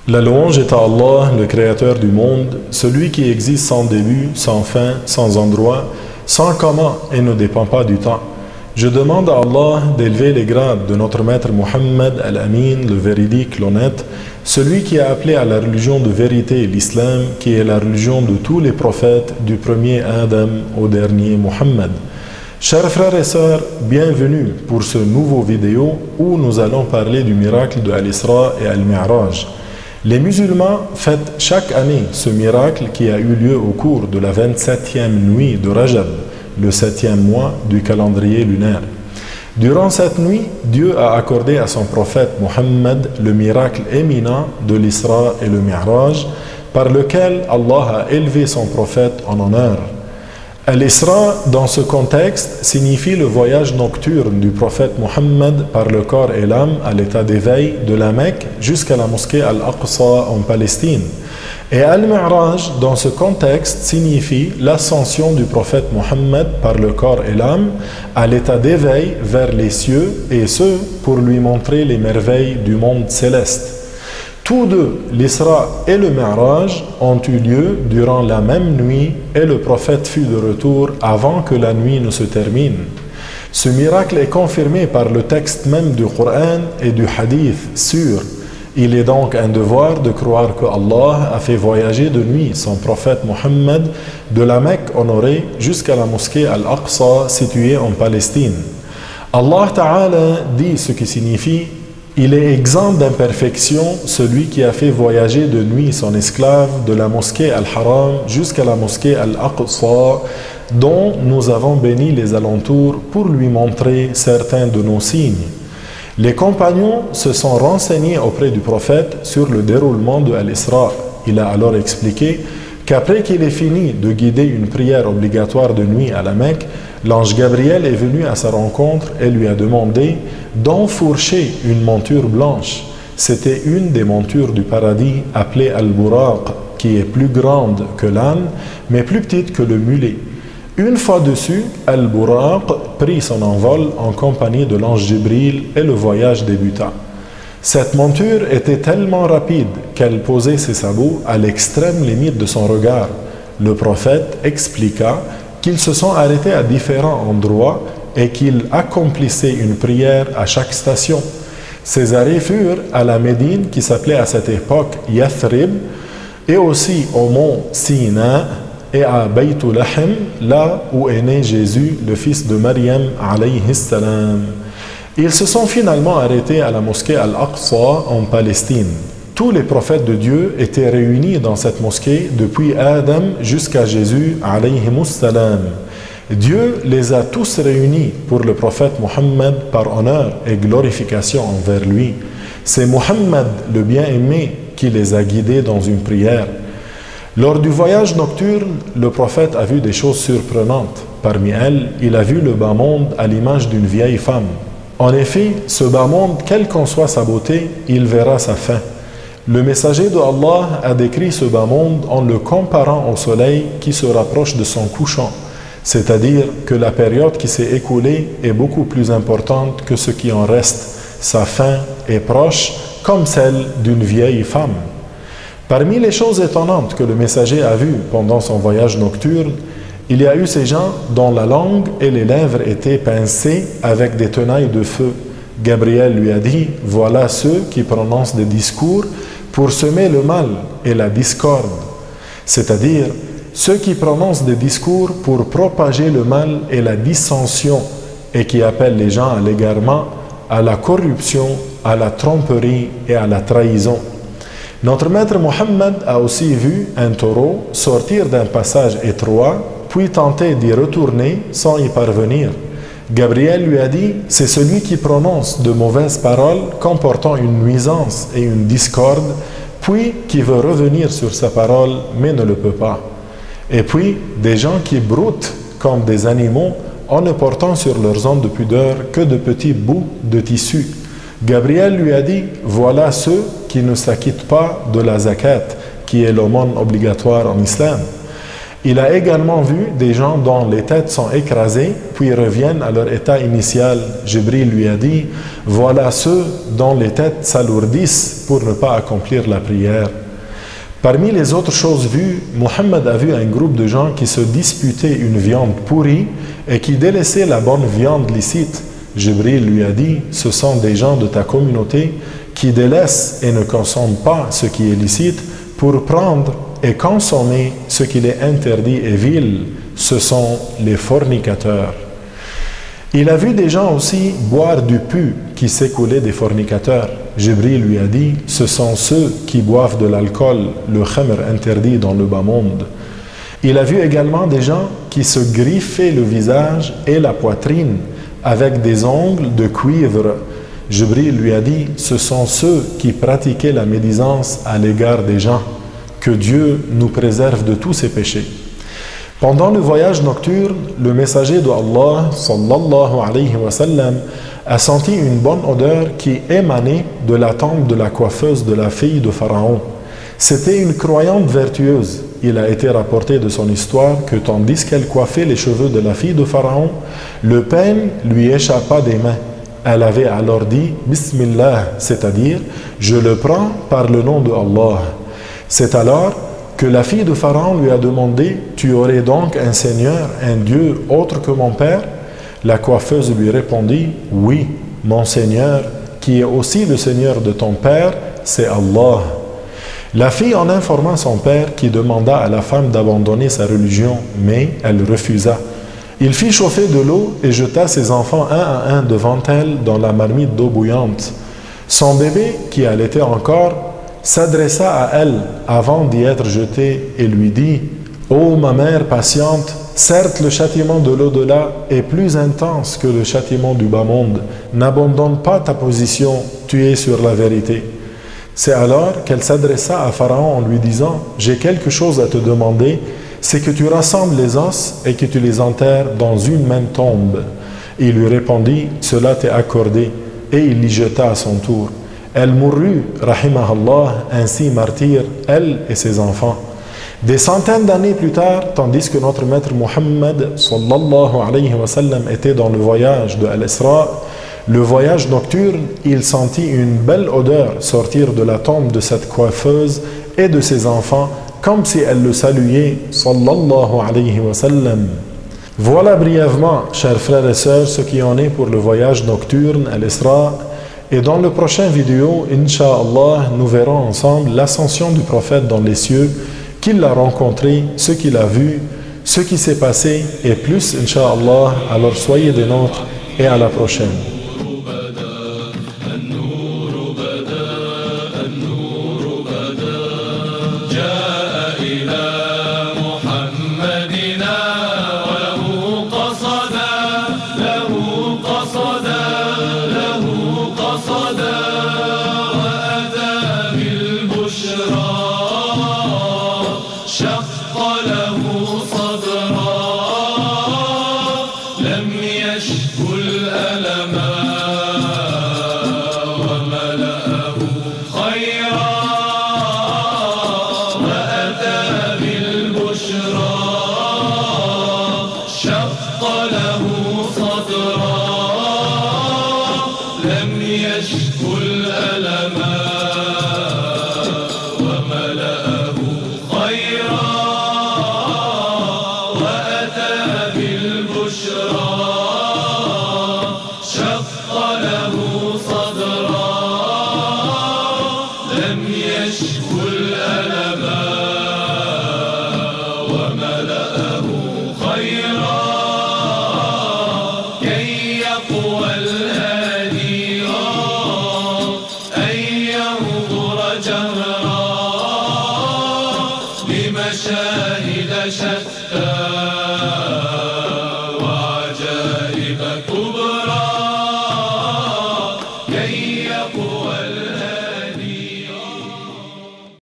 La louange est à Allah, le Créateur du monde, celui qui existe sans début, sans fin, sans endroit, sans comment et ne dépend pas du temps. Je demande à Allah d'élever les grades de notre maître Muhammad al-Amin, le véridique, l'honnête, celui qui a appelé à la religion de vérité l'islam, qui est la religion de tous les prophètes, du premier Adam au dernier Muhammad. Chers frères et sœurs, bienvenue pour ce nouveau vidéo où nous allons parler du miracle de Al-Isra et Al-Mi'raj. Les musulmans fêtent chaque année ce miracle qui a eu lieu au cours de la 27e nuit de Rajab, le 7e mois du calendrier lunaire. Durant cette nuit, Dieu a accordé à son prophète Muhammad le miracle éminent de l'Isra et le Mi'raj, par lequel Allah a élevé son prophète en honneur. Al-Isra, dans ce contexte, signifie le voyage nocturne du prophète Muhammad par le corps et l'âme à l'état d'éveil de la Mecque jusqu'à la mosquée Al-Aqsa en Palestine. Et Al-Mi'raj, dans ce contexte, signifie l'ascension du prophète Muhammad par le corps et l'âme à l'état d'éveil vers les cieux, et ce, pour lui montrer les merveilles du monde céleste. Tous deux, l'Isra et le Mi'raj, ont eu lieu durant la même nuit et le prophète fut de retour avant que la nuit ne se termine. Ce miracle est confirmé par le texte même du Coran et du Hadith sûr. Il est donc un devoir de croire que Allah a fait voyager de nuit son prophète Muhammad de la Mecque honorée jusqu'à la mosquée Al-Aqsa située en Palestine. Allah Ta'ala dit ce qui signifie: il est exempt d'imperfection celui qui a fait voyager de nuit son esclave de la mosquée Al-Haram jusqu'à la mosquée Al-Aqsa, dont nous avons béni les alentours pour lui montrer certains de nos signes. Les compagnons se sont renseignés auprès du prophète sur le déroulement de Al-Isra. Il a alors expliqué qu'après qu'il ait fini de guider une prière obligatoire de nuit à la Mecque, l'ange Gabriel est venu à sa rencontre et lui a demandé d'enfourcher une monture blanche. C'était une des montures du paradis appelée Al-Buraq, qui est plus grande que l'âne, mais plus petite que le mulet. Une fois dessus, Al-Buraq prit son envol en compagnie de l'ange Jibril et le voyage débuta. Cette monture était tellement rapide qu'elle posait ses sabots à l'extrême limite de son regard. Le prophète expliqua qu'ils se sont arrêtés à différents endroits et qu'ils accomplissaient une prière à chaque station. Ces arrêts furent à la Médine, qui s'appelait à cette époque Yathrib, et aussi au mont Sina et à Baytul Lahm, là où est né Jésus, le fils de Maryam alayhi salam. Ils se sont finalement arrêtés à la mosquée Al-Aqsa en Palestine. Tous les prophètes de Dieu étaient réunis dans cette mosquée depuis Adam jusqu'à Jésus alayhi salam. Dieu les a tous réunis pour le prophète Muhammad par honneur et glorification envers lui. C'est Muhammad le bien-aimé qui les a guidés dans une prière. Lors du voyage nocturne, le prophète a vu des choses surprenantes. Parmi elles, il a vu le bas monde à l'image d'une vieille femme. En effet, ce bas monde, quelle qu'en soit sa beauté, il verra sa fin. Le messager de Allah a décrit ce bas monde en le comparant au soleil qui se rapproche de son couchant, c'est-à-dire que la période qui s'est écoulée est beaucoup plus importante que ce qui en reste. Sa fin est proche, comme celle d'une vieille femme. Parmi les choses étonnantes que le messager a vues pendant son voyage nocturne, il y a eu ces gens dont la langue et les lèvres étaient pincées avec des tenailles de feu. Gabriel lui a dit: voilà ceux qui prononcent des discours pour semer le mal et la discorde, c'est-à-dire ceux qui prononcent des discours pour propager le mal et la dissension et qui appellent les gens à l'égarement, à la corruption, à la tromperie et à la trahison. Notre maître Muhammad a aussi vu un taureau sortir d'un passage étroit, puis tenter d'y retourner sans y parvenir. Gabriel lui a dit: c'est celui qui prononce de mauvaises paroles comportant une nuisance et une discorde, puis qui veut revenir sur sa parole mais ne le peut pas. Et puis des gens qui broutent comme des animaux en ne portant sur leurs ondes de pudeur que de petits bouts de tissu. Gabriel lui a dit: voilà ceux qui ne s'acquittent pas de la zakat, qui est l'aumône obligatoire en islam. Il a également vu des gens dont les têtes sont écrasées, puis reviennent à leur état initial. Jibril lui a dit, voilà ceux dont les têtes s'alourdissent pour ne pas accomplir la prière. Parmi les autres choses vues, Muhammad a vu un groupe de gens qui se disputaient une viande pourrie et qui délaissaient la bonne viande licite. Jibril lui a dit, ce sont des gens de ta communauté qui délaissent et ne consomment pas ce qui est licite pour prendre et consommer ce qu'il est interdit et vil. Ce sont les fornicateurs. Il a vu des gens aussi boire du pu qui s'écoulait des fornicateurs. Jibril lui a dit, ce sont ceux qui boivent de l'alcool, le khamr interdit dans le bas monde. Il a vu également des gens qui se griffaient le visage et la poitrine avec des ongles de cuivre. Jibril lui a dit, ce sont ceux qui pratiquaient la médisance à l'égard des gens. Que Dieu nous préserve de tous ses péchés. Pendant le voyage nocturne, le messager d'Allah, sallallahu alayhi wa sallam, a senti une bonne odeur qui émanait de la tombe de la coiffeuse de la fille de Pharaon. C'était une croyante vertueuse. Il a été rapporté de son histoire que tandis qu'elle coiffait les cheveux de la fille de Pharaon, le peigne lui échappa des mains. Elle avait alors dit « Bismillah », c'est-à-dire « Je le prends par le nom de Allah ». C'est alors que la fille de Pharaon lui a demandé « Tu aurais donc un Seigneur, un Dieu autre que mon père ?» La coiffeuse lui répondit « Oui, mon Seigneur, qui est aussi le Seigneur de ton père, c'est Allah. » La fille en informa son père qui demanda à la femme d'abandonner sa religion, mais elle refusa. Il fit chauffer de l'eau et jeta ses enfants un à un devant elle dans la marmite d'eau bouillante. Son bébé, qui allaitait encore, s'adressa à elle avant d'y être jeté et lui dit « Ô ma mère patiente, certes le châtiment de l'au-delà est plus intense que le châtiment du bas monde. N'abandonne pas ta position, tu es sur la vérité. » C'est alors qu'elle s'adressa à Pharaon en lui disant « J'ai quelque chose à te demander, c'est que tu rassembles les os et que tu les enterres dans une même tombe. » Il lui répondit « Cela t'est accordé. » Et il l'y jeta à son tour. Elle mourut, rahimahallah, ainsi martyre, elle et ses enfants. Des centaines d'années plus tard, tandis que notre maître Muhammad sallallahu alayhi wa sallam était dans le voyage de Al-Isra, le voyage nocturne, il sentit une belle odeur sortir de la tombe de cette coiffeuse et de ses enfants, comme si elle le saluait, sallallahu alayhi wa sallam. Voilà brièvement, chers frères et sœurs, ce qui en est pour le voyage nocturne Al-Isra. Et dans le prochain vidéo, Inch'Allah, nous verrons ensemble l'ascension du prophète dans les cieux, qu'il l'a rencontré, ce qu'il a vu, ce qui s'est passé et plus, Inch'Allah. Alors soyez des nôtres et à la prochaine. مشاهد شتى